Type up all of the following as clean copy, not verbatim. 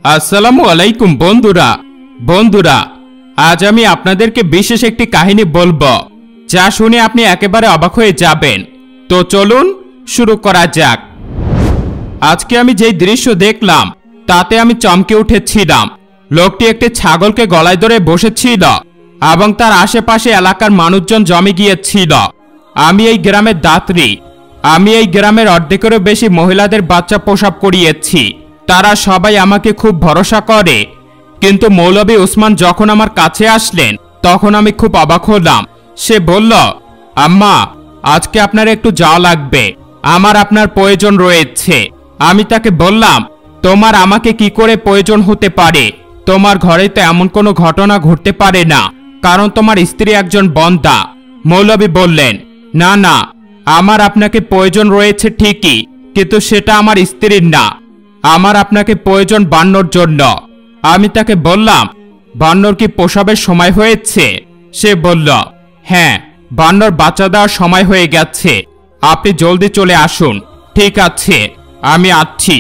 আসসালামু আলাইকুম বন্ধুরা। বন্ধুরা, আজ আমি আপনাদেরকে বিশেষ একটি কাহিনী বলবো, যা শুনে আপনি একেবারে অবাক হয়ে যাবেন। তো চলুন শুরু করা যাক। আজকে আমি যেই দৃশ্য দেখলাম তাতে আমি চমকে উঠেছিলাম। লোকটি একটি ছাগলকে গলায় ধরে বসেছিল এবং তার আশেপাশে এলাকার মানুষজন জমে গিয়েছিল। আমি এই গ্রামের দাত্রী। আমি এই গ্রামের অর্ধেকেরও বেশি মহিলাদের বাচ্চা প্রসব করিয়েছি। তারা সবাই আমাকে খুব ভরসা করে। কিন্তু মৌলভী ওসমান যখন আমার কাছে আসলেন তখন আমি খুব অবাক হলাম। সে বলল, আম্মা, আজকে আপনার একটু যাওয়া লাগবে, আমার আপনার প্রয়োজন রয়েছে। আমি তাকে বললাম, তোমার আমাকে কি করে প্রয়োজন হতে পারে? তোমার ঘরে তো এমন কোনো ঘটনা ঘটতে পারে না, কারণ তোমার স্ত্রী একজন বন্দা। মৌলভী বললেন, না না, আমার আপনাকে প্রয়োজন রয়েছে ঠিকই, কিন্তু সেটা আমার স্ত্রীর না। আমার আপনাকে প্রয়োজন বান্নর জন্য। আমি তাকে বললাম, বান্নর কি প্রসবের সময় হয়েছে? সে বলল, হ্যাঁ, বান্নর বাচ্চা দেওয়ার সময় হয়ে গেছে, আপনি জলদি চলে আসুন। ঠিক আছে, আমি আসছি।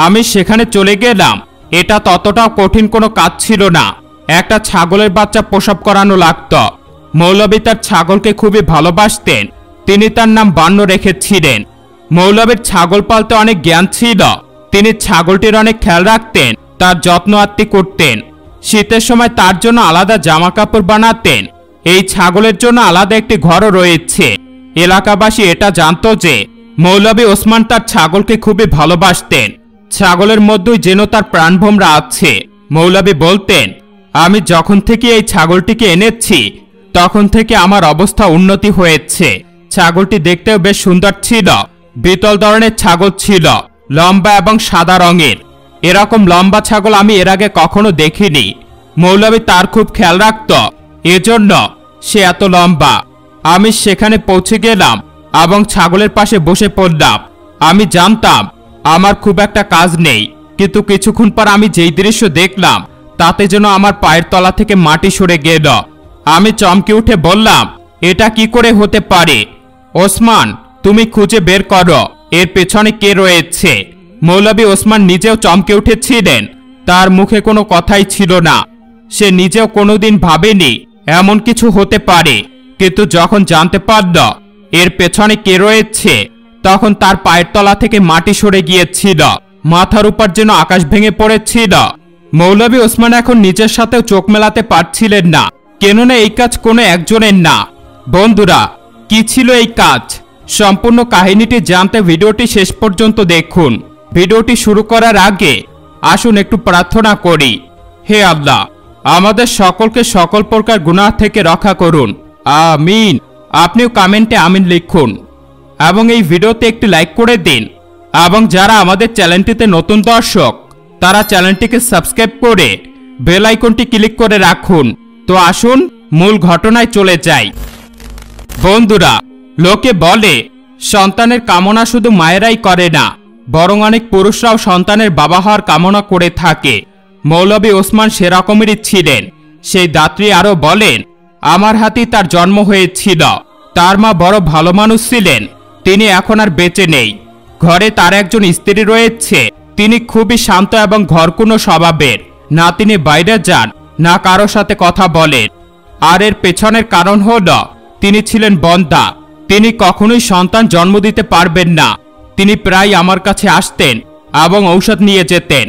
আমি সেখানে চলে গেলাম। এটা ততটাও কঠিন কোনো কাজ ছিল না। একটা ছাগলের বাচ্চা প্রসব করানো লাগত। মৌলভী তার ছাগলকে খুবই ভালোবাসতেন। তিনি তার নাম বান্ন রেখেছিলেন। মৌলভীর ছাগল পালতে অনেক জ্ঞান ছিল। তিনি ছাগলটির অনেক খেয়াল রাখতেন, তার যত্ন আত্তি করতেন। শীতের সময় তার জন্য আলাদা জামা কাপড় বানাতেন। এই ছাগলের জন্য আলাদা একটি ঘরও রয়েছে। এলাকাবাসী এটা জানতো যে মৌলভী ওসমান তার ছাগলকে খুবই ভালোবাসতেন। ছাগলের মধ্যেই যেন তার প্রাণভোমরা আছে। মৌলভী বলতেন, আমি যখন থেকে এই ছাগলটিকে এনেছি তখন থেকে আমার অবস্থা উন্নতি হয়েছে। ছাগলটি দেখতেও বেশ সুন্দর ছিল। বিতল ধরনের ছাগল ছিল, লম্বা এবং সাদা রঙের। এরকম লম্বা ছাগল আমি এর আগে কখনো দেখিনি। মৌলভী তার খুব খেয়াল রাখত, এজন্য সে এত লম্বা। আমি সেখানে পৌঁছে গেলাম এবং ছাগলের পাশে বসে পড়লাম। আমি জানতাম আমার খুব একটা কাজ নেই, কিন্তু কিছুক্ষণ পর আমি যেই দৃশ্য দেখলাম তাতে যেন আমার পায়ের তলা থেকে মাটি সরে গেল। আমি চমকে উঠে বললাম, এটা কি করে হতে পারে? ওসমান, তুমি খুঁজে বের করো এর পেছনে কে রয়েছে। মৌলভী ওসমান নিজেও চমকে উঠেছিলেন। তার মুখে কোনো কথাই ছিল না। সে নিজেও কোনোদিন ভাবেনি এমন কিছু হতে পারে, কিন্তু যখন জানতে পারল এর পেছনে কে রয়েছে তখন তার পায়ের তলা থেকে মাটি সরে গিয়েছিল। মাথার উপর যেন আকাশ ভেঙে পড়েছিল। মৌলভী ওসমান এখন নিজের সাথেও চোখ মেলাতে পারছিলেন না, কেননা এই কাজ কোনো একজনের না। বন্ধুরা, কি ছিল এই কাজ? সম্পূর্ণ কাহিনীটি জানতে ভিডিওটি শেষ পর্যন্ত দেখুন। ভিডিওটি শুরু করার আগে আসুন একটু প্রার্থনা করি। হে আল্লাহ, আমাদের সকলকে সকল প্রকার গুনাহ থেকে রক্ষা করুন, আমিন। আপনিও কমেন্টে আমিন লিখুন এবং এই ভিডিওতে একটি লাইক করে দিন। এবং যারা আমাদের চ্যানেলটিতে নতুন দর্শক তারা চ্যানেলটিকে সাবস্ক্রাইব করে বেল আইকনটি ক্লিক করে রাখুন। তো আসুন মূল ঘটনায় চলে যাই। বন্ধুরা, লোকে বলে সন্তানের কামনা শুধু মায়েরাই করে না, বরং অনেক পুরুষরাও সন্তানের বাবা হওয়ার কামনা করে থাকে। মৌলভী ওসমান সেরকমেরই ছিলেন। সেই দাত্রী আরও বলেন, আমার হাতেই তার জন্ম হয়েছিল। তার মা বড় ভালো মানুষ ছিলেন। তিনি এখন আর বেঁচে নেই। ঘরে তার একজন স্ত্রী রয়েছে। তিনি খুবই শান্ত এবং ঘরকুনো স্বভাবের। না তিনি বাইরে যান, না কারো সাথে কথা বলেন। আর এর পেছনের কারণ হল তিনি ছিলেন বন্দা। তিনি কখনোই সন্তান জন্ম দিতে পারবেন না। তিনি প্রায় আমার কাছে আসতেন এবং ঔষধ নিয়ে যেতেন,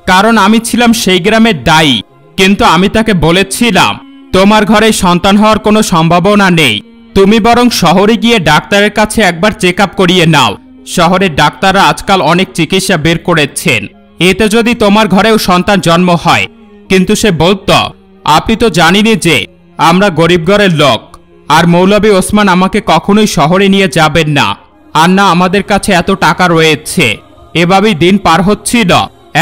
কারণ আমি ছিলাম সেই গ্রামের দায়ী। কিন্তু আমি তাকে বলেছিলাম, তোমার ঘরে সন্তান হওয়ার কোনো সম্ভাবনা নেই। তুমি বরং শহরে গিয়ে ডাক্তারের কাছে একবার চেক আপ করিয়ে নাও। শহরের ডাক্তাররা আজকাল অনেক চিকিৎসা বের করেছেন, এতে যদি তোমার ঘরেও সন্তান জন্ম হয়। কিন্তু সে বলতো, আপনি তো জানেনই যে আমরা গরিব ঘরের লোক, আর মৌলভী ওসমান আমাকে কখনোই শহরে নিয়ে যাবেন না, আর না আমাদের কাছে এত টাকা রয়েছে। এভাবেই দিন পার হচ্ছিল।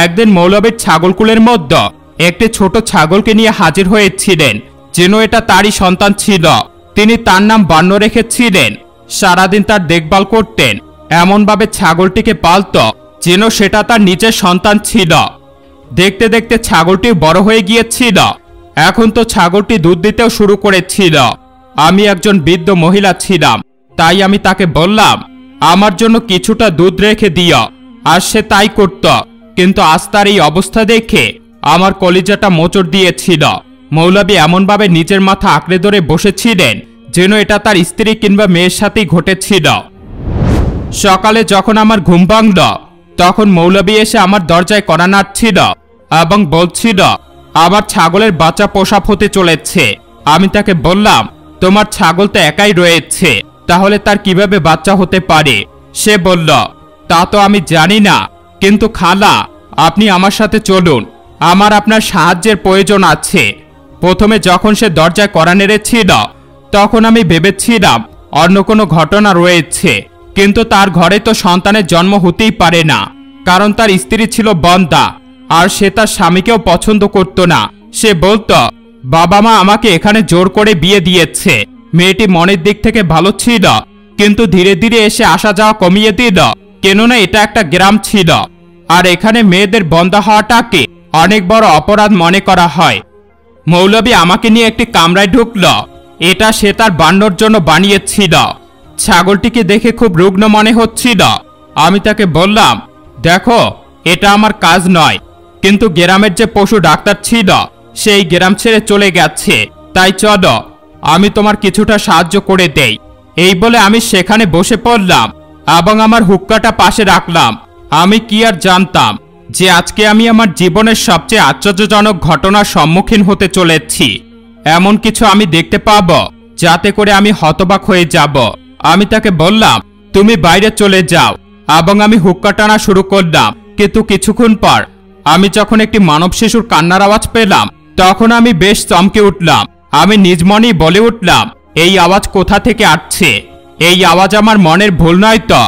একদিন মৌলভীর ছাগলকুলের মধ্যে একটি ছোট ছাগলকে নিয়ে হাজির হয়েছিলেন, যেন এটা তারই সন্তান ছিল। তিনি তার নাম বান্ন রেখেছিলেন। সারাদিন তার দেখভাল করতেন, এমনভাবে ছাগলটিকে পালত যেন সেটা তার নিজের সন্তান ছিল। দেখতে দেখতে ছাগলটি বড় হয়ে গিয়েছিল। এখন তো ছাগলটি দুধ দিতেও শুরু করেছিল। আমি একজন বৃদ্ধ মহিলা ছিলাম, তাই আমি তাকে বললাম, আমার জন্য কিছুটা দুধ রেখে দিও। আর সে তাই করত। কিন্তু আজ তার এই অবস্থা দেখে আমার কলিজাটা মোচড় দিয়েছিল। মৌলভী এমনভাবে নিজের মাথা আঁকড়ে ধরে বসেছিলেন যেন এটা তার স্ত্রী কিংবা মেয়ের সাথেই ঘটেছিল। সকালে যখন আমার ঘুম ভাঙল তখন মৌলভী এসে আমার দরজায় কড়া নাড়ছিল এবং বলছিল আমার ছাগলের বাচ্চা প্রসব হতে চলেছে। আমি তাকে বললাম, তোমার ছাগল তো একাই রয়েছে, তাহলে তার কিভাবে বাচ্চা হতে পারে? সে বলল, তা তো আমি জানি না, কিন্তু খালা আপনি আমার সাথে চলুন, আমার আপনার সাহায্যের প্রয়োজন আছে। প্রথমে যখন সে দরজায় কড়া নেড়েছিল তখন আমি ভেবেছিলাম অন্য কোনো ঘটনা রয়েছে, কিন্তু তার ঘরে তো সন্তানের জন্ম হতেই পারে না, কারণ তার স্ত্রী ছিল বন্ধ্যা আর সে তার স্বামীকেও পছন্দ করত না। সে বলতো, বাবা মা আমাকে এখানে জোর করে বিয়ে দিয়েছে। মেয়েটি মনের দিক থেকে ভালো ছিল, কিন্তু ধীরে ধীরে এসে আসা যাওয়া কমিয়ে দিল, কেননা এটা একটা গ্রাম ছিল আর এখানে মেয়েদের বন্ধ্যা হওয়াটাকে অনেক বড় অপরাধ মনে করা হয়। মৌলভী আমাকে নিয়ে একটি কামরায় ঢুকল। এটা সে তার বান্নর জন্য বানিয়েছিল। ছাগলটিকে দেখে খুব রুগ্ন মনে হচ্ছিল। আমি তাকে বললাম, দেখো এটা আমার কাজ নয়, কিন্তু গ্রামের যে পশু ডাক্তার ছিল সেই গ্রাম ছেড়ে চলে গেছে, তাই চলো আমি তোমার কিছুটা সাহায্য করে দেই। এই বলে আমি সেখানে বসে পড়লাম এবং আমার হুক্কাটা পাশে রাখলাম। আমি কি আর জানতাম যে আজকে আমি আমার জীবনের সবচেয়ে আশ্চর্যজনক ঘটনার সম্মুখীন হতে চলেছি। এমন কিছু আমি দেখতে পাবো যাতে করে আমি হতবাক হয়ে যাব। আমি তাকে বললাম, তুমি বাইরে চলে যাও, এবং আমি হুক্কা টানা শুরু করলাম। কিন্তু কিছুক্ষণ পর আমি যখন একটি মানব শিশুর কান্নার আওয়াজ পেলাম তখন আমি বেশ চমকে উঠলাম। আমি নিজ মনেই বলে উঠলাম, এই আওয়াজ কোথা থেকে আসছে? এই আওয়াজ আমার মনের ভুল নয় তো?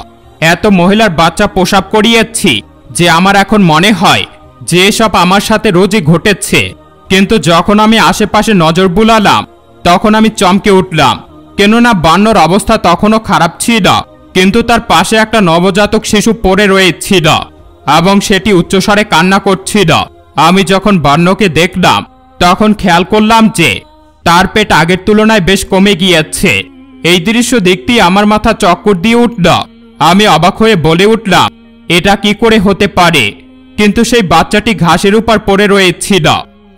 এত মহিলার বাচ্চা প্রসব করিয়েছি যে আমার এখন মনে হয় যে এসব আমার সাথে রোজই ঘটেছে। কিন্তু যখন আমি আশেপাশে নজর বুলালাম তখন আমি চমকে উঠলাম, কেননা বান্নর অবস্থা তখনও খারাপ ছিল, কিন্তু তার পাশে একটা নবজাতক শিশু পড়ে রয়েছিল এবং সেটি উচ্চস্বরে কান্না করছিল। আমি যখন বান্নকে দেখলাম তখন খেয়াল করলাম যে তার পেট আগের তুলনায় বেশ কমে গিয়েছে। এই দৃশ্য দেখতেই আমার মাথা চক্কর দিয়ে উঠল। আমি অবাক হয়ে বলে উঠলাম, এটা কি করে হতে পারে? কিন্তু সেই বাচ্চাটি ঘাসের উপর পড়ে রয়েছিল।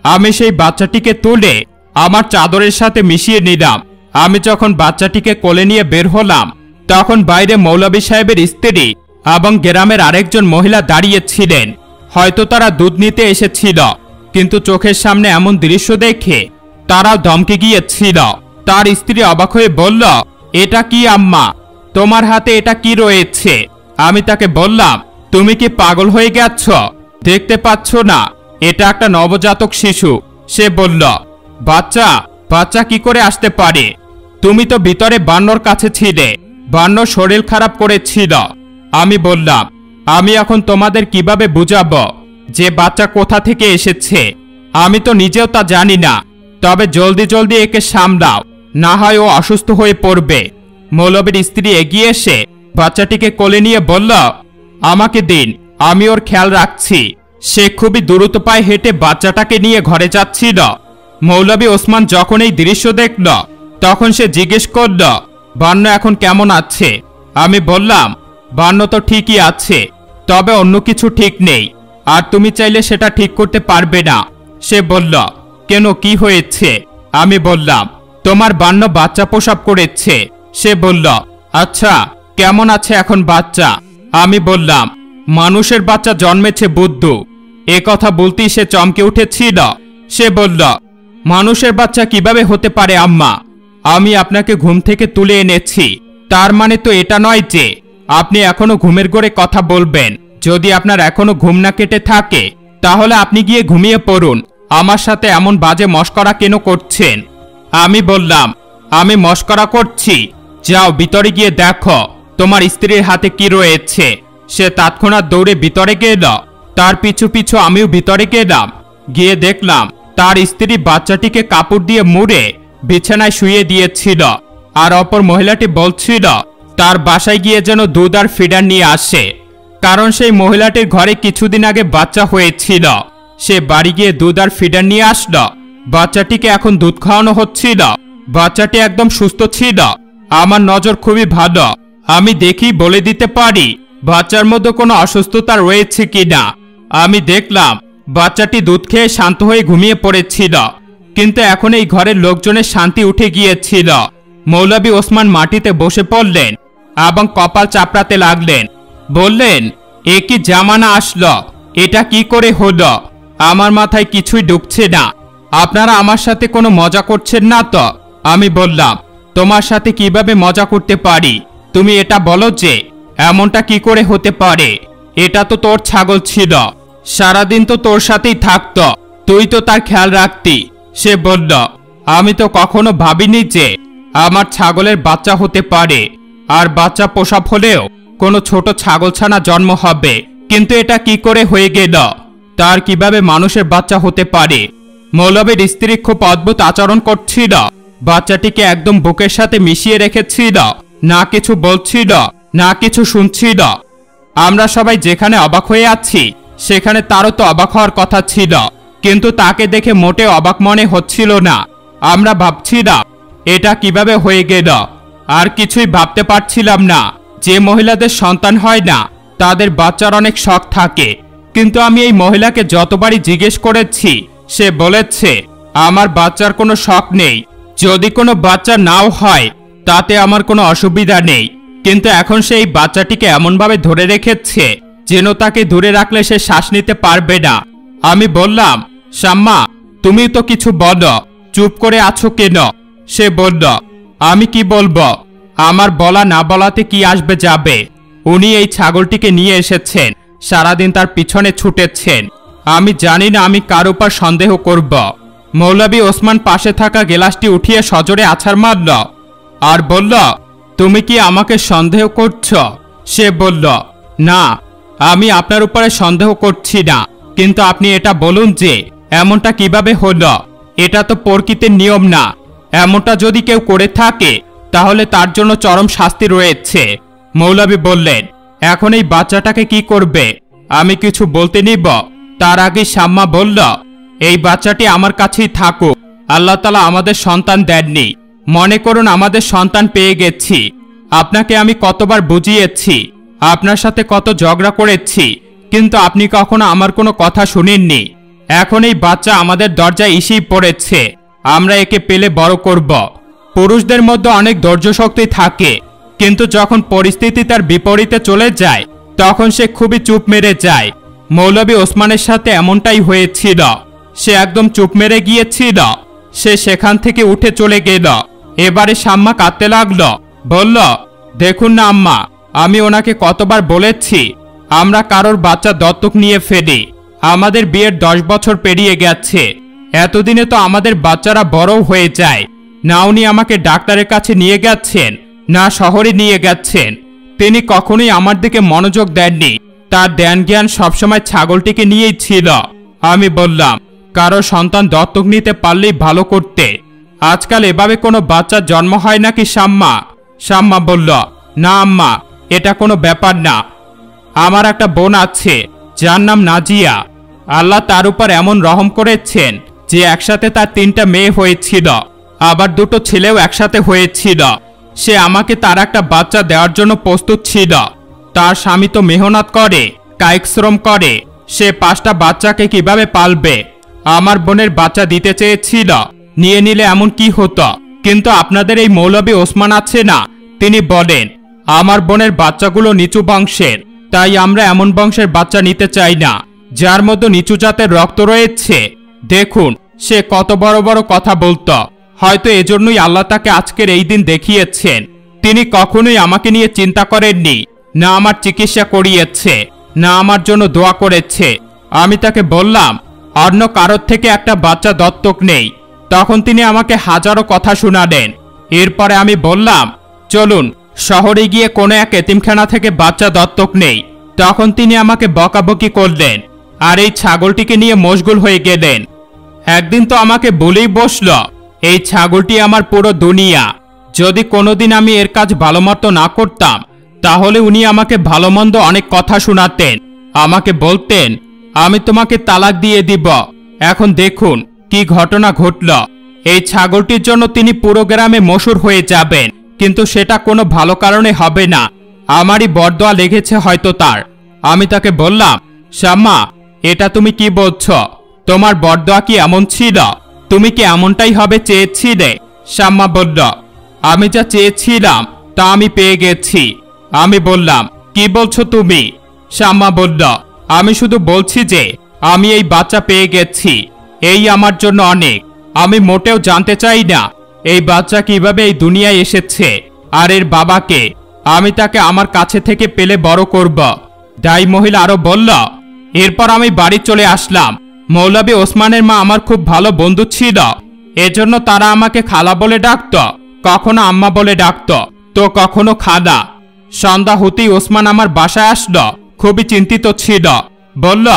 আমি সেই বাচ্চাটিকে তুলে আমার চাদরের সাথে মিশিয়ে নিলাম। আমি যখন বাচ্চাটিকে কোলে নিয়ে বের হলাম তখন বাইরে মৌলভী সাহেবের স্ত্রী এবং গ্রামের আরেকজন মহিলা দাঁড়িয়েছিলেন। হয়তো তারা দুধ নিতে এসেছিল, কিন্তু চোখের সামনে এমন দৃশ্য দেখে তারাও ধমকে গিয়েছিল। তার স্ত্রী অবাক হয়ে বলল, এটা কি আম্মা, তোমার হাতে এটা কি রয়েছে? আমি তাকে বললাম, তুমি কি পাগল হয়ে গেছ? দেখতে পাচ্ছ না এটা একটা নবজাতক শিশু? সে বলল, বাচ্চা বাচ্চা কি করে আসতে পারে? তুমি তো ভিতরে বান্নর কাছে ছিলে, বান্নর শরীর খারাপ করেছিল। আমি বললাম, আমি এখন তোমাদের কিভাবে বুঝাবো যে বাচ্চা কোথা থেকে এসেছে? আমি তো নিজেও তা জানি না, তবে জলদি জলদি একে সামলাও, না হয় ও অসুস্থ হয়ে পড়বে। মৌলভীর স্ত্রী এগিয়ে এসে বাচ্চাটিকে কোলে নিয়ে বলল, আমাকে দিন, আমি ওর খেয়াল রাখছি। সে খুবই দ্রুত পায়ে হেঁটে বাচ্চাটাকে নিয়ে ঘরে যাচ্ছিল। মৌলভী ওসমান যখন এই দৃশ্য দেখল তখন সে জিজ্ঞেস করল, বান্ন এখন কেমন আছে? আমি বললাম, বান্ন তো ঠিকই আছে, তবে অন্য কিছু ঠিক নেই, আর তুমি চাইলে সেটা ঠিক করতে পারবে না। সে বলল, কেন, কি হয়েছে? আমি বললাম, তোমার বান্ন বাচ্চা প্রসব করেছে। সে বলল, আচ্ছা কেমন আছে এখন বাচ্চা? আমি বললাম, মানুষের বাচ্চা জন্মেছে বুদ্ধু। এ কথা বলতেই সে চমকে উঠেছিল। সে বলল, মানুষের বাচ্চা কিভাবে হতে পারে আম্মা? আমি আপনাকে ঘুম থেকে তুলে এনেছি, তার মানে তো এটা নয় যে আপনি এখনো ঘুমের ঘোরে কথা বলবেন। যদি আপনার এখনো ঘুম না কেটে থাকে তাহলে আপনি গিয়ে ঘুমিয়ে পড়ুন, আমার সাথে এমন বাজে মশকরা কেন করছেন? আমি বললাম, আমি মশকরা করছি? যাও ভিতরে গিয়ে দেখো তোমার স্ত্রীর হাতে কি রয়েছে। সে তৎক্ষণাৎ দৌড়ে ভিতরে গেল। তার পিছু পিছু আমিও ভিতরে গেলাম। গিয়ে দেখলাম তার স্ত্রী বাচ্চাটিকে কাপড় দিয়ে মুড়ে বিছানায় শুয়ে দিয়েছিল, আর অপর মহিলাটি বলছিল তার বাসায় গিয়ে যেন দুধ আর ফিডার নিয়ে আসে, কারণ সেই মহিলাটির ঘরে কিছুদিন আগে বাচ্চা হয়েছিল। সে বাড়ি গিয়ে দুধ আর ফিডার নিয়ে আসলো। বাচ্চাটিকে এখন দুধ খাওয়ানো হচ্ছিল। বাচ্চাটি একদম সুস্থ ছিল। আমার নজর খুবই ভালো, আমি দেখি বলে দিতে পারি বাচ্চার মধ্যে কোনো অসুস্থতা রয়েছে কিনা। আমি দেখলাম বাচ্চাটি দুধ খেয়ে শান্ত হয়ে ঘুমিয়ে পড়েছিল, কিন্তু এখন এই ঘরের লোকজনের শান্তি উঠে গিয়েছিল। মৌলভী ওসমান মাটিতে বসে পড়লেন এবং কপাল চাপড়াতে লাগলেন। বললেন, এ কি জামানা আসলো? এটা কি করে হলো? আমার মাথায় কিছুই ঢুকছে না। আপনারা আমার সাথে কোনো মজা করছেন না তো? আমি বললাম, তোমার সাথে কিভাবে মজা করতে পারি? তুমি এটা বলো যে এমনটা কি করে হতে পারে? এটা তো তোর ছাগল ছিল, সারাদিন তো তোর সাথেই থাকতো, তুই তো তার খেয়াল রাখতি। সে বলল, আমি তো কখনো ভাবিনি যে আমার ছাগলের বাচ্চা হতে পারে, আর বাচ্চা প্রসব হলেও কোনো ছোট ছাগলছানা জন্ম হবে, কিন্তু এটা কি করে হয়ে গেল? তার কিভাবে মানুষের বাচ্চা হতে পারে? মৌলভীর স্ত্রী খুব অদ্ভুত আচরণ করছিল। বাচ্চাটিকে একদম বুকের সাথে মিশিয়ে রেখেছিল, না কিছু বলছিল না কিছু শুনছিল। আমরা সবাই যেখানে অবাক হয়ে আছি সেখানে তারও তো অবাক হওয়ার কথা ছিল, কিন্তু তাকে দেখে মোটেও অবাক মনে হচ্ছিল না। আমরা ভাবছিলাম এটা কিভাবে হয়ে গেল, আর কিছুই ভাবতে পারছিলাম না। যে মহিলাদের সন্তান হয় না তাদের বাচ্চার অনেক শখ থাকে, কিন্তু আমি এই মহিলাকে যতবারই জিজ্ঞেস করেছি সে বলেছে আমার বাচ্চার কোনো শখ নেই, যদি কোনো বাচ্চা নাও হয় তাতে আমার কোনো অসুবিধা নেই। কিন্তু এখন সে এই বাচ্চাটিকে এমনভাবে ধরে রেখেছে যেন তাকে দূরে রাখলে সে শ্বাস নিতে পারবে না। আমি বললাম, শাম্মা, তুমি তো কিছু বলো, চুপ করে আছো কেন? সে বলল, আমি কি বলবো? আমার বলা না বলাতে কি আসবে যাবে? উনি এই ছাগলটিকে নিয়ে এসেছেন, সারাদিন তার পিছনে ছুটেছেন। আমি জানি না আমি কার উপর সন্দেহ করব। মৌলভী ওসমান পাশে থাকা গেলাসটি উঠিয়ে সজোরে আছাড় মারল আর বলল, তুমি কি আমাকে সন্দেহ করছো? সে বলল, না, আমি আপনার উপরে সন্দেহ করছি না, কিন্তু আপনি এটা বলুন যে এমনটা কিভাবে হলো? এটা তো প্রকৃতির নিয়ম না। এমনটা যদি কেউ করে থাকে তাহলে তার জন্য চরম শাস্তি রয়েছে। মৌলভী বললেন, এখন এই বাচ্চাটাকে কি করবে? আমি কিছু বলতে নিব তার আগে শাম্মা বলল, এই বাচ্চাটি আমার কাছেই থাকুক। আল্লাহ তাআলা আমাদের সন্তান দেননি, মনে করুন আমাদের সন্তান পেয়ে গেছি। আপনাকে আমি কতবার বুঝিয়েছি, আপনার সাথে কত ঝগড়া করেছি, কিন্তু আপনি কখনো আমার কোনো কথা শুনেননি। এখন এই বাচ্চা আমাদের দরজায় এসেই পড়েছে, আমরা একে পেলে বড় করব। পুরুষদের মধ্যে অনেক ধৈর্য শক্তি থাকে, কিন্তু যখন পরিস্থিতি তার বিপরীতে চলে যায় তখন সে খুবই চুপ মেরে যায়। মৌলভী ওসমানের সাথে এমনটাই হয়েছিল। সে একদম চুপ মেরে গিয়েছিল। সে সেখান থেকে উঠে চলে গেল। এবারে শাম্মা কাঁদতে লাগলো, বলল, দেখুন না আম্মা, আমি ওনাকে কতবার বলেছি আমরা কারোর বাচ্চা দত্তক নিয়ে ফেলি। আমাদের বিয়ের 10 বছর পেরিয়ে গেছে, এতদিনে তো আমাদের বাচ্চারা বড়ও হয়ে যায়। না উনি আমাকে ডাক্তারের কাছে নিয়ে গেছেন, না শহরে নিয়ে গেছেন। তিনি কখনোই আমার দিকে মনোযোগ দেননি। তার ধ্যান জ্ঞান সবসময় ছাগলটিকে নিয়েই ছিল। আমি বললাম, কারো সন্তান দত্তক নিতে পারলেই ভালো করতে। আজকাল এভাবে কোনো বাচ্চার জন্ম হয় নাকি শাম্মা? শাম্মা বলল, না আম্মা, এটা কোনো ব্যাপার না। আমার একটা বোন আছে যার নাম নাজিয়া। আল্লাহ তার উপর এমন রহম করেছেন যে একসাথে তার 3টা মেয়ে হয়েছিল, আবার 2টো ছেলেও একসাথে হয়েছিল। সে আমাকে তার একটা বাচ্চা দেওয়ার জন্য প্রস্তুত ছিল। তার স্বামী তো মেহনত করে, কায়িক শ্রম করে, সে 5টা বাচ্চাকে কিভাবে পালবে? আমার বোনের বাচ্চা দিতে চেয়েছিল, নিয়ে নিলে এমন কি হতো? কিন্তু আপনাদের এই মৌলভী ওসমান আছে না, তিনি বলেন আমার বোনের বাচ্চাগুলো নিচু বংশের, তাই আমরা এমন বংশের বাচ্চা নিতে চাই না যার মধ্যে নিচু জাতের রক্ত রয়েছে। দেখুন সে কত বড় বড় কথা বলতো। হয়তো এজন্যই আল্লাহ তাকে আজকের এই দিন দেখিয়েছেন। তিনি কখনোই আমাকে নিয়ে চিন্তা করেননি, না আমার চিকিৎসা করিয়েছে, না আমার জন্য দোয়া করেছে। আমি তাকে বললাম অন্য কারোর থেকে একটা বাচ্চা দত্তক নেই, তখন তিনি আমাকে হাজারো কথা শোনালেন। এরপরে আমি বললাম, চলুন শহরে গিয়ে কোনো এক এতিমখানা থেকে বাচ্চা দত্তক নেই। তখন তিনি আমাকে বকাবকি করলেন আর এই ছাগলটিকে নিয়ে মশগুল হয়ে গেলেন। একদিন তো আমাকে বলেই বসল, এই ছাগলটি আমার পুরো দুনিয়া। যদি কোনোদিন আমি এর কাজ ভালোমতো না করতাম তাহলে উনি আমাকে ভালোমন্দ অনেক কথা শোনাতেন। আমাকে বলতেন আমি তোমাকে তালাক দিয়ে দিব। এখন দেখুন কি ঘটনা ঘটল। এই ছাগলটির জন্য তিনি পুরো গ্রামে মশহুর হয়ে যাবেন, কিন্তু সেটা কোনো ভালো কারণে হবে না। আমারই বরদোয়া লেগেছে হয়তো তার। আমি তাকে বললাম, শাম্মা, এটা তুমি কি বলছো? তোমার বরদোয়া কি এমন ছিল? তুমি কি এমনটাই হবে চেয়েছিলে? শাম্মা বলল, আমি যা চেয়েছিলাম তা আমি পেয়ে গেছি। আমি বললাম, কি বলছো তুমি? শাম্মা বলল, আমি শুধু বলছি যে আমি এই বাচ্চা পেয়ে গেছি, এই আমার জন্য অনেক। আমি মোটেও জানতে চাই না এই বাচ্চা কিভাবে এই দুনিয়ায় এসেছে আর এর বাবাকে। আমি তাকে আমার কাছে থেকে পেলে বড় করব। দায়ী মহিলা আরো বলল, এরপর আমি বাড়ি চলে আসলাম। মৌলভী ওসমানের মা আমার খুব ভালো বন্ধু ছিল, এজন্য তারা আমাকে খালা বলে ডাকত, কখনো আম্মা বলে ডাকত, তো কখনো খালা। সন্ধ্যা হতেই ওসমান আমার বাসায় আসলো, খুবই চিন্তিত ছিল। বলল,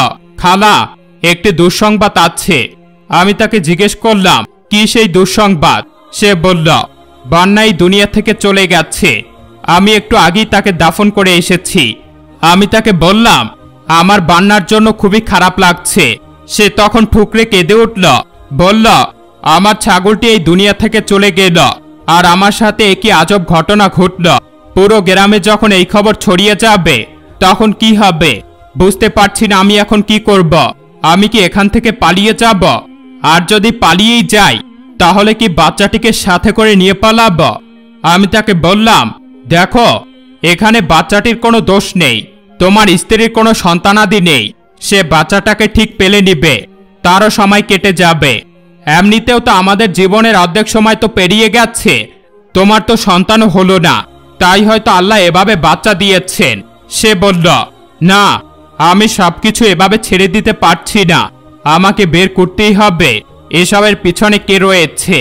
খালা, একটি দুঃসংবাদ আছে। আমি তাকে জিজ্ঞেস করলাম, কি সেই দুঃসংবাদ? সে বলল, বন্যাই দুনিয়া থেকে চলে গেছে। আমি একটু আগেই তাকে দাফন করে এসেছি। আমি তাকে বললাম, আমার বান্নার জন্য খুবই খারাপ লাগছে। সে তখন ঠুকরে কেঁদে উঠল, বলল, আমার ছাগলটি এই দুনিয়া থেকে চলে গেল, আর আমার সাথে একই আজব ঘটনা ঘটল। পুরো গ্রামে যখন এই খবর ছড়িয়ে যাবে তখন কি হবে? বুঝতে পারছি না আমি এখন কি করব। আমি কি এখান থেকে পালিয়ে যাব? আর যদি পালিয়েই যাই তাহলে কি বাচ্চাটিকে সাথে করে নিয়ে পালাব? আমি তাকে বললাম, দেখো, এখানে বাচ্চাটির কোনো দোষ নেই, তোমার স্ত্রীর কোনো সন্তানাদি নেই। সে বাচ্চাটাকে ঠিক পেলে নিবে, তারও সময় কেটে যাবে। এমনিতেও তো আমাদের জীবনের অর্ধেক সময় তো পেরিয়ে গেছে। তোমার তো সন্তানও হলো না, তাই হয়তো আল্লাহ এভাবে বাচ্চা দিয়েছেন। সে বলল, না, আমি সবকিছু এভাবে ছেড়ে দিতে পারছি না, আমাকে বের করতেই হবে এসবের পিছনে কে রয়েছে,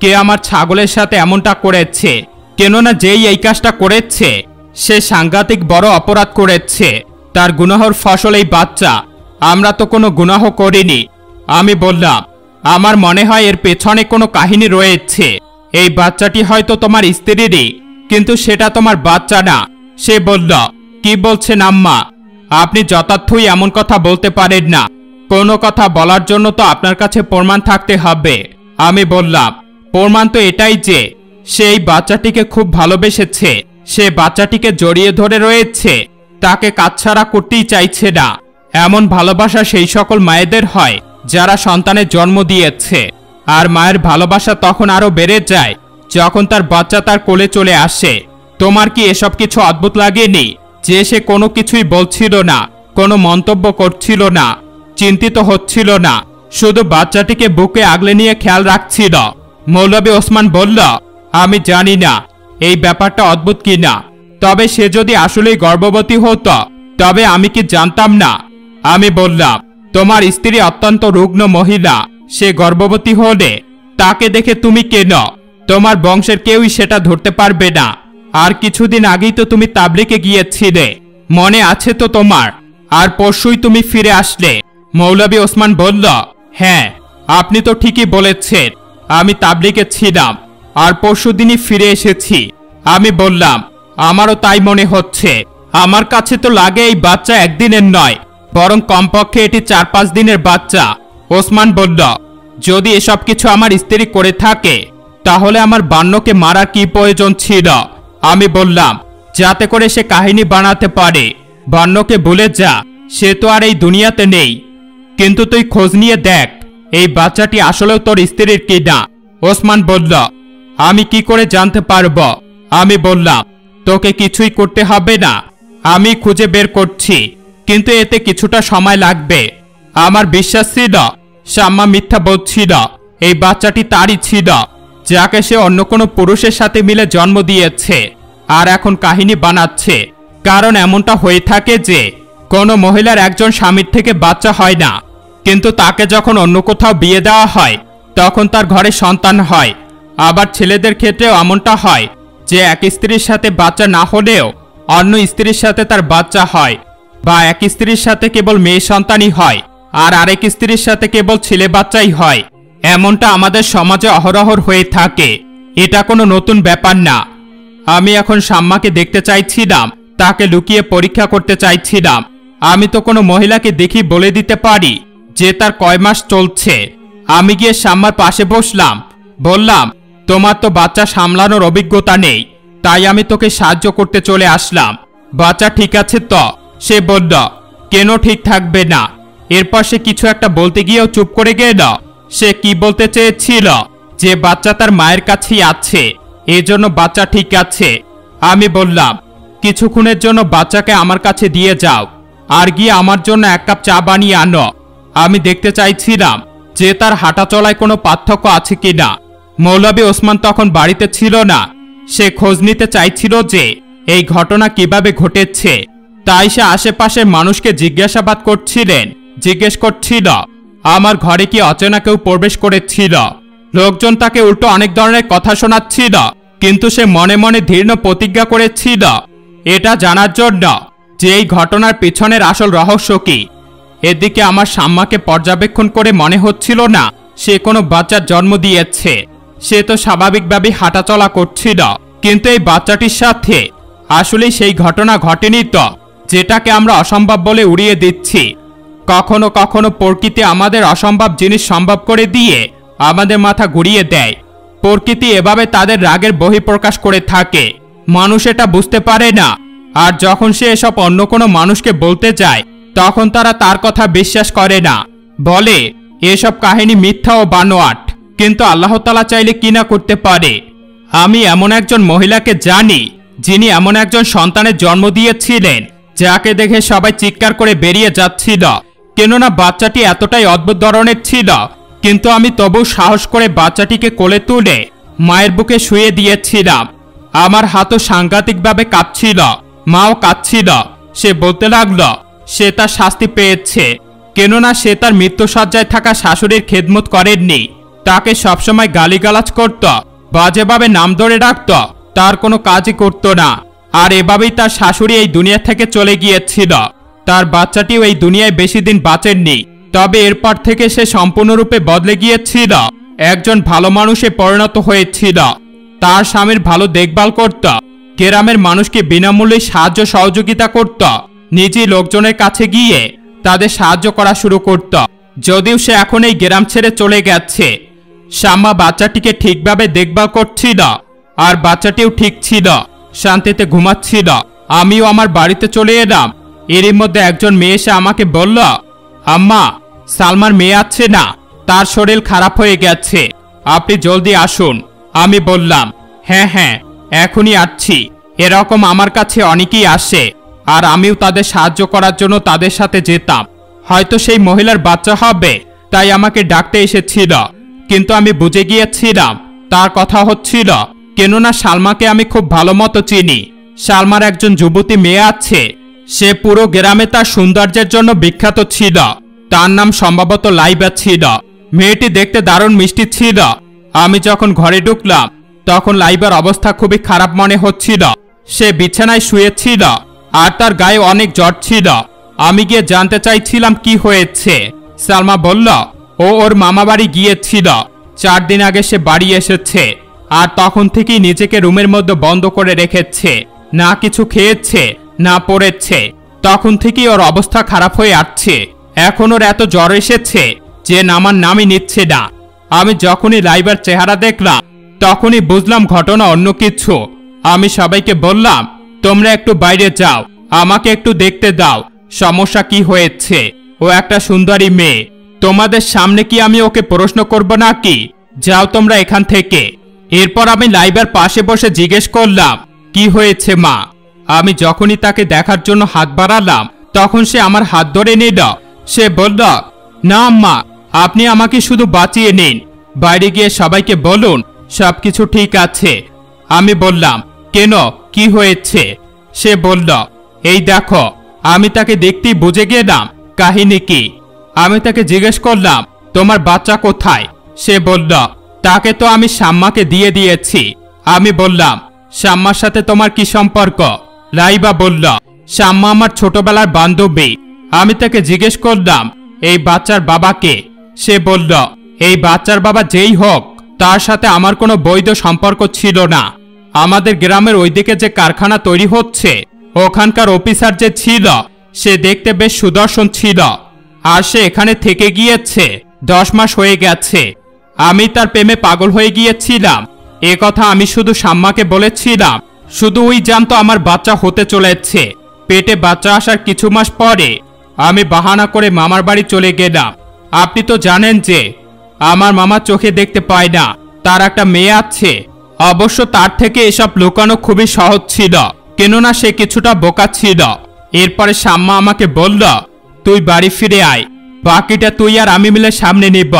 কে আমার ছাগলের সাথে এমনটা করেছে। কেননা যেই এই কাজটা করেছে সে সাংঘাতিক বড় অপরাধ করেছে, তার গুনাহর ফসল এই বাচ্চা। আমরা তো কোনো গুনাহ করিনি। আমি বললাম, আমার মনে হয় এর পেছনে কোনো কাহিনী রয়েছে। এই বাচ্চাটি হয়তো তোমার স্ত্রীরই, কিন্তু সেটা তোমার বাচ্চা না। সে বলল, কি বলছেন আম্মা? আপনি যথার্থই এমন কথা বলতে পারেন না, কোনো কথা বলার জন্য তো আপনার কাছে প্রমাণ থাকতে হবে। আমি বললাম, প্রমাণ তো এটাই যে সে এই বাচ্চাটিকে খুব ভালোবেসেছে, সে বাচ্চাটিকে জড়িয়ে ধরে রয়েছে, তাকে কাছছাড়া করতেই চাইছে না। এমন ভালোবাসা সেই সকল মায়েদের হয় যারা সন্তানের জন্ম দিয়েছে। আর মায়ের ভালোবাসা তখন আরো বেড়ে যায় যখন তার বাচ্চা তার কোলে চলে আসে। তোমার কি এসব কিছু অদ্ভুত লাগেনি যে সে কোনো কিছুই বলছিল না, কোনো মন্তব্য করছিল না, চিন্তিত হচ্ছিল না, শুধু বাচ্চাটিকে বুকে আগলে নিয়ে খেয়াল রাখছিল? মৌলভী ওসমান বলল, আমি জানি না এই ব্যাপারটা অদ্ভুত কিনা, তবে সে যদি আসলেই গর্ভবতী হতো তবে আমি কি জানতাম না? আমি বললাম, তোমার স্ত্রী অত্যন্ত রুগ্ন মহিলা, সে গর্ভবতী হলে তাকে দেখে তুমি কেন? তোমার বংশের কেউই সেটা ধরতে পারবে না। আর কিছুদিন আগেই তো তুমি তাবলিগে গিয়েছিলে, মনে আছে তো তোমার? আর পরশুই তুমি ফিরে আসলে। মৌলভী ওসমান বলল, হ্যাঁ, আপনি তো ঠিকই বলেছেন, আমি তাবলিগে ছিলাম আর পরশুদিনই ফিরে এসেছি। আমি বললাম, আমারও তাই মনে হচ্ছে। আমার কাছে তো লাগে এই বাচ্চা একদিনের নয়, বরং কমপক্ষে এটি 4-5 দিনের বাচ্চা। ওসমান বলল, যদি এসব কিছু আমার স্ত্রী করে থাকে তাহলে আমার বান্নকে মারার কি প্রয়োজন ছিল? আমি বললাম, যাতে করে সে কাহিনী বানাতে পারে। বান্নকে বলে যা, সে তো আর এই দুনিয়াতে নেই। কিন্তু তুই খোঁজ নিয়ে দেখ এই বাচ্চাটি আসলেও তোর স্ত্রীর কিনা। ওসমান বলল, আমি কি করে জানতে পারবো? আমি বললাম, তোকে কিছুই করতে হবে না, আমি খুঁজে বের করছি, কিন্তু এতে কিছুটা সময় লাগবে। আমার বিশ্বাস ছিল শাম্মা মিথ্যা বলছিল, এই বাচ্চাটি তারই ছিল, যাকে সে অন্য কোনো পুরুষের সাথে মিলে জন্ম দিয়েছে আর এখন কাহিনী বানাচ্ছে। কারণ এমনটা হয়ে থাকে যে কোনো মহিলার একজন স্বামীর থেকে বাচ্চা হয় না, কিন্তু তাকে যখন অন্য কোথাও বিয়ে দেওয়া হয় তখন তার ঘরে সন্তান হয়। আবার ছেলেদের ক্ষেত্রেও এমনটা হয় যে এক স্ত্রীর সাথে বাচ্চা না হলেও অন্য স্ত্রীর সাথে তার বাচ্চা হয়, বা এক স্ত্রীর সাথে কেবল মেয়ে সন্তানই হয় আর আরেক স্ত্রীর সাথে কেবল ছেলে বাচ্চাই হয়। এমনটা আমাদের সমাজে অহরহ হয়ে থাকে, এটা কোনো নতুন ব্যাপার না। আমি এখন শাম্মাকে দেখতে চাইছিলাম, তাকে লুকিয়ে পরীক্ষা করতে চাইছিলাম। আমি তো কোনো মহিলাকে দেখি বলে দিতে পারি যে তার কয় মাস চলছে। আমি গিয়ে শাম্মার পাশে বসলাম, বললাম, তোমার তো বাচ্চা সামলানোর অভিজ্ঞতা নেই, তাই আমি তোকে সাহায্য করতে চলে আসলাম। বাচ্চা ঠিক আছে তো? সে বলল, কেন ঠিক থাকবে না? এরপর সে কিছু একটা বলতে গিয়েও চুপ করে গেল। সে কি বলতে চেয়েছিল? যে বাচ্চা তার মায়ের কাছেই আছে, এজন্য বাচ্চা ঠিক আছে। আমি বললাম, কিছুক্ষণের জন্য বাচ্চাকে আমার কাছে দিয়ে যাও, আর গিয়ে আমার জন্য 1 কাপ চা বানিয়ে আনো। আমি দেখতে চাইছিলাম যে তার হাঁটা চলায় কোনো পার্থক্য আছে কিনা। মৌলভী ওসমান তখন বাড়িতে ছিল না। সে খোঁজ নিতে চাইছিল যে এই ঘটনা কিভাবে ঘটেছে। তাই সে আশেপাশের মানুষকে জিজ্ঞেস করছিল আমার ঘরে কি অচেনা কেউ প্রবেশ করেছিল। লোকজন তাকে উল্টো অনেক ধরনের কথা শোনাচ্ছিল, কিন্তু সে মনে মনে দৃঢ় প্রতিজ্ঞা করেছিল এটা জানার জন্য যে এই ঘটনার পিছনের আসল রহস্য কি। এদিকে আমার শাম্মাকে পর্যবেক্ষণ করে মনে হচ্ছিল না সে কোনো বাচ্চার জন্ম দিয়েছে। সে তো স্বাভাবিকভাবেই হাঁটাচলা করছিল, কিন্তু এই বাচ্চাটির সাথে আসলে সেই ঘটনা ঘটেনি তো, যেটাকে আমরা অসম্ভব বলে উড়িয়ে দিচ্ছি। কখনো কখনো প্রকৃতি আমাদের অসম্ভব জিনিস সম্ভব করে দিয়ে আমাদের মাথা ঘুরিয়ে দেয়। প্রকৃতি এভাবে তাদের রাগের বহিঃপ্রকাশ করে থাকে। মানুষ এটা বুঝতে পারে না, আর যখন সে এসব অন্য কোনো মানুষকে বলতে যায় তখন তারা তার কথা বিশ্বাস করে না, বলে এসব কাহিনী মিথ্যা ও বানোয়াট। কিন্তু আল্লাহ তাআলা চাইলে কি না করতে পারে। আমি এমন একজন মহিলাকে জানি যিনি এমন একজন সন্তানের জন্ম দিয়েছিলেন যাকে দেখে সবাই চিৎকার করে বেরিয়ে যাচ্ছিল, কেননা বাচ্চাটি এতটাই অদ্ভুত ধরনের ছিল। কিন্তু আমি তবু সাহস করে বাচ্চাটিকে কোলে তুলে মায়ের বুকে শুয়ে দিয়েছিলাম। আমার হাতও সাংঘাতিকভাবে কাঁপছিল, মাও কাঁদছিল। সে বলতে লাগলো সে তার শাস্তি পেয়েছে, কেননা সে তার মৃত্যুশয্যায় থাকা শাশুড়ির খেদমত করেননি। তাকে সবসময় গালিগালাজ করত, বাজেভাবে নাম ধরে ডাকত, তার কোনো কাজই করত না। আর এভাবেই তার শাশুড়ি এই দুনিয়া থেকে চলে গিয়েছিল। তার বাচ্চাটিও এই দুনিয়ায় বেশি দিন বাঁচেননি। তবে এরপর থেকে সে সম্পূর্ণরূপে বদলে গিয়েছিল, একজন ভালো মানুষে পরিণত হয়েছিল। তার স্বামীর ভালো দেখভাল করত, গ্রামের মানুষকে বিনামূল্যে সাহায্য সহযোগিতা করত, নিজে লোকজনের কাছে গিয়ে তাদের সাহায্য করা শুরু করত। যদিও সে এখন এই গ্রাম ছেড়ে চলে গেছে, শাম্মা বাচ্চাটিকে ঠিকভাবে দেখভাল করছিল, আর বাচ্চাটিও ঠিক ছিল, শান্তিতে ঘুমাচ্ছিল। আমিও আমার বাড়িতে চলে এলাম। এরই মধ্যে একজন মেয়ে এসে আমাকে বলল, আম্মা, সালমার মেয়ে আছে না, তার শরীর খারাপ হয়ে গেছে, আপনি জলদি আসুন। আমি বললাম, হ্যাঁ হ্যাঁ, এখনই আসছি। এরকম আমার কাছে অনেকেই আসে, আর আমিও তাদের সাহায্য করার জন্য তাদের সাথে যেতাম। হয়তো সেই মহিলার বাচ্চা হবে তাই আমাকে ডাকতে এসেছিল, কিন্তু আমি বুঝে গিয়েছিলাম তার কথা হচ্ছিল, কেননা সালমাকে আমি খুব ভালো মতো চিনি। সালমার একজন যুবতী মেয়ে আছে, সে পুরো গ্রামে তার সৌন্দর্যের জন্য বিখ্যাত ছিল। তার নাম সম্ভবত লাইবা ছিল। মেয়েটি দেখতে দারুণ মিষ্টি ছিল। আমি যখন ঘরে ঢুকলাম তখন লাইবার অবস্থা খুবই খারাপ মনে হচ্ছিল। সে বিছানায় শুয়েছিল আর তার গায়ে অনেক জ্বর ছিল। আমি গিয়ে জানতে চাইছিলাম কি হয়েছে। সালমা বলল ও ওর মামা বাড়ি গিয়েছিল, 4 দিন আগে সে বাড়ি এসেছে, আর তখন থেকেই নিজেকে রুমের মধ্যে বন্ধ করে রেখেছে, না কিছু খেয়েছে না পড়েছে। তখন থেকেই ওর অবস্থা খারাপ হয়ে আসছে। এখন ওর এত জ্বর এসেছে যে নামার নামই নিচ্ছে না। আমি যখনই লাইবার চেহারা দেখলাম তখনই বুঝলাম ঘটনা অন্য কিছু। আমি সবাইকে বললাম, তোমরা একটু বাইরে যাও, আমাকে একটু দেখতে দাও, সমস্যা কি হয়েছে। ও একটা সুন্দরী মেয়ে, তোমাদের সামনে কি আমি ওকে প্রশ্ন করব নাকি? যাও তোমরা এখান থেকে। এরপর আমি লাইবার পাশে বসে জিজ্ঞেস করলাম, কি হয়েছে মা? আমি যখনই তাকে দেখার জন্য হাত বাড়ালাম তখন সে আমার হাত ধরে নিল। সে বলল, না আম্মা, আপনি আমাকে শুধু বাঁচিয়ে নিন, বাইরে গিয়ে সবাইকে বলুন সবকিছু ঠিক আছে। আমি বললাম, কেন, কি হয়েছে? সে বলল, এই দেখো। আমি তাকে দেখতেই বুঝে গেলাম কাহিনী কি। আমি তাকে জিজ্ঞেস করলাম, তোমার বাচ্চা কোথায়? সে বলল, তাকে তো আমি শাম্মাকে দিয়ে দিয়েছি। আমি বললাম, শাম্মার সাথে তোমার কি সম্পর্ক? লাইবা বলল, শাম্মা আমার ছোটবেলার বান্ধবী। আমি তাকে জিজ্ঞেস করলাম, এই বাচ্চার বাবাকে? সে বলল, এই বাচ্চার বাবা যেই হোক, তার সাথে আমার কোনো বৈধ সম্পর্ক ছিল না। আমাদের গ্রামের ওইদিকে যে কারখানা তৈরি হচ্ছে ওখানকার অফিসার যে ছিল সে দেখতে বেশ সুদর্শন ছিল, আর সে এখানে থেকে গিয়েছে 10 মাস হয়ে গেছে। আমি তার প্রেমে পাগল হয়ে গিয়েছিলাম। এ কথা আমি শুধু শাম্মাকে বলেছিলাম, শুধু ওই জানতো আমার বাচ্চা হতে চলেছে। পেটে বাচ্চা আসার কিছু মাস পরে আমি বাহানা করে মামার বাড়ি চলে গেলাম। আপনি তো জানেন যে আমার মামা চোখে দেখতে পায় না, তার একটা মেয়ে আছে। অবশ্য তার থেকে এসব লুকানো খুবই সহজ ছিল, কেননা সে কিছুটা বোকা ছিল। এরপরে শাম্মা আমাকে বলল, তুই বাড়ি ফিরে আয়, বাকিটা তুই আর আমি মিলে সামনে নিব।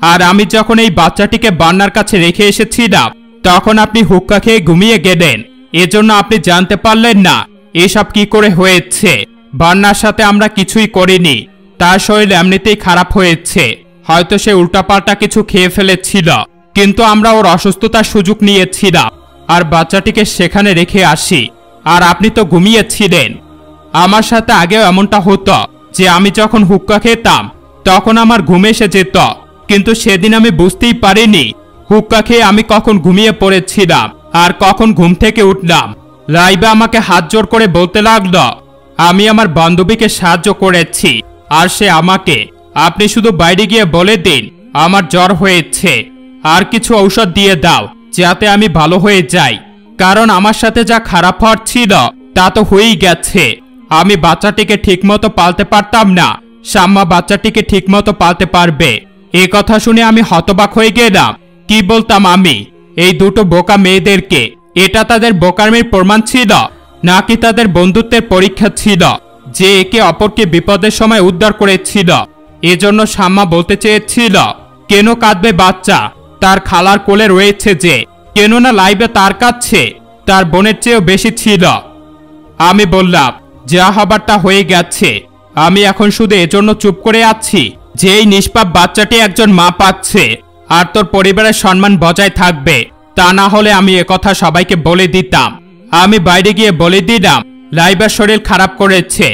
আর আমি যখন এই বাচ্চাটিকে বান্নার কাছে রেখে এসেছিলাম, তখন আপনি হুক্কা খেয়ে ঘুমিয়ে গেলেন। এজন্য আপনি জানতে পারলেন না এসব কি করে হয়েছে। বান্নার সাথে আমরা কিছুই করিনি, তার শরীর এমনিতেই খারাপ হয়েছে। হয়তো সে উল্টাপাল্টা কিছু খেয়ে ফেলেছিল, কিন্তু আমরা ওর অসুস্থতার সুযোগ নিয়েছিলাম আর বাচ্চাটিকে সেখানে রেখে আসি। আর আপনি তো ঘুমিয়েছিলেন। আমার সাথে আগেও এমনটা হতো যে আমি যখন হুক্কা খেতাম তখন আমার ঘুম এসে যেত, কিন্তু সেদিন আমি বুঝতেই পারিনি হুক্কা খেয়ে আমি কখন ঘুমিয়ে পড়েছিলাম আর কখন ঘুম থেকে উঠলাম। লাইবা আমাকে হাত জোর করে বলতে লাগলো, আমি আমার বান্ধবীকে সাহায্য করেছি আর সে আমাকে। আপনি শুধু বাইরে গিয়ে বলে দিন আমার জ্বর হয়েছে, আর কিছু ঔষধ দিয়ে দাও যাতে আমি ভালো হয়ে যাই, কারণ আমার সাথে যা খারাপ হওয়ার ছিল তা তো হয়েই গেছে। আমি বাচ্চাটিকে ঠিকমতো পালতে পারতাম না, শাম্মা বাচ্চাটিকে ঠিকমতো পালতে পারবে। এ কথা শুনে আমি হতবাক হয়ে গেলাম। কি বলতাম আমি এই দুটো বোকা মেয়েদেরকে? এটা তাদের বোকামির প্রমাণ ছিল নাকি তাদের বন্ধুত্বের পরীক্ষা ছিল যে একে অপরকে বিপদের সময় উদ্ধার করেছিল? এজন্য শাম্মা বলতে চেয়েছিল, কেন কাঁদবে বাচ্চা, তার খালার কোলে রয়েছে যে। কেননা লাইবে তার কাছে তার বোনের চেয়েও বেশি ছিল। আমি বললাম, যা হবার তা হয়ে গেছে। আমি এখন শুধু এজন্য চুপ করে আছি যে এই নিষ্পাপ বাচ্চাটি একজন মা পাচ্ছে আর তোর পরিবারের সম্মান বজায় থাকবে। তা না হলে আমি একথা সবাইকে বলে দিতাম। আমি বাইরে গিয়ে বলে দিলাম লাইবার শরীর খারাপ করেছে,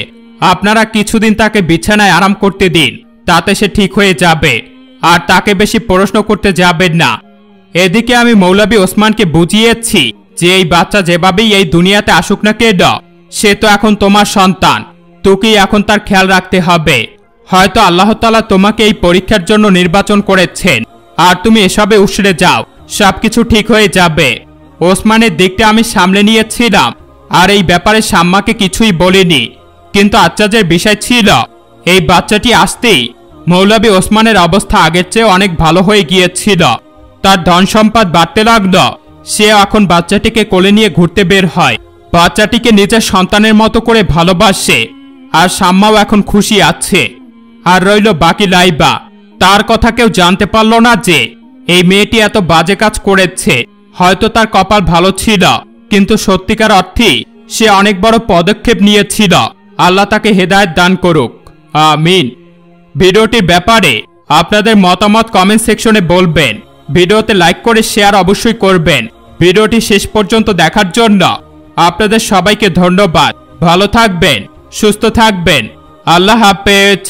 আপনারা কিছুদিন তাকে বিছানায় আরাম করতে দিন, তাতে সে ঠিক হয়ে যাবে। আর তাকে বেশি প্রশ্ন করতে যাবেন না। এদিকে আমি মৌলভী ওসমানকে বুঝিয়েছি যে এই বাচ্চা যেভাবেই এই দুনিয়াতে আসুক না কেন, সে তো এখন তোমার সন্তান, তোকেই এখন তার খেয়াল রাখতে হবে। হয়তো আল্লাহ তাআলা তোমাকে এই পরীক্ষার জন্য নির্বাচন করেছেন, আর তুমি এসবে উসরে যাও, সবকিছু ঠিক হয়ে যাবে। ওসমানের দিকটা আমি সামলে নিয়েছিলাম আর এই ব্যাপারে শাম্মাকে কিছুই বলিনি। কিন্তু আশ্চর্যের বিষয় ছিল এই বাচ্চাটি আসতেই মৌলভী ওসমানের অবস্থা আগের চেয়ে অনেক ভালো হয়ে গিয়েছিল। তার ধন সম্পদ বাড়তে লাগলো। সে এখন বাচ্চাটিকে কোলে নিয়ে ঘুরতে বের হয়, বাচ্চাটিকে নিজের সন্তানের মতো করে ভালোবাসে। আর শাম্মাও এখন খুশি আছে। আর রইল বাকি লাইবা, তার কথা কেউ জানতে পারল না যে এই মেয়েটি এত বাজে কাজ করেছে। হয়তো তার কপাল ভালো ছিল, কিন্তু সত্যিকার অর্থেই সে অনেক বড় পদক্ষেপ নিয়েছিল। আল্লাহ তাকে হেদায়েত দান করুক, আমিন। ভিডিওটির ব্যাপারে আপনাদের মতামত কমেন্ট সেকশনে বলবেন। ভিডিওতে লাইক করে শেয়ার অবশ্যই করবেন। ভিডিওটি শেষ পর্যন্ত দেখার জন্য আপনাদের সবাইকে ধন্যবাদ। ভালো থাকবেন, সুস্থ থাকবেন। আল্লাহ হাফেজ।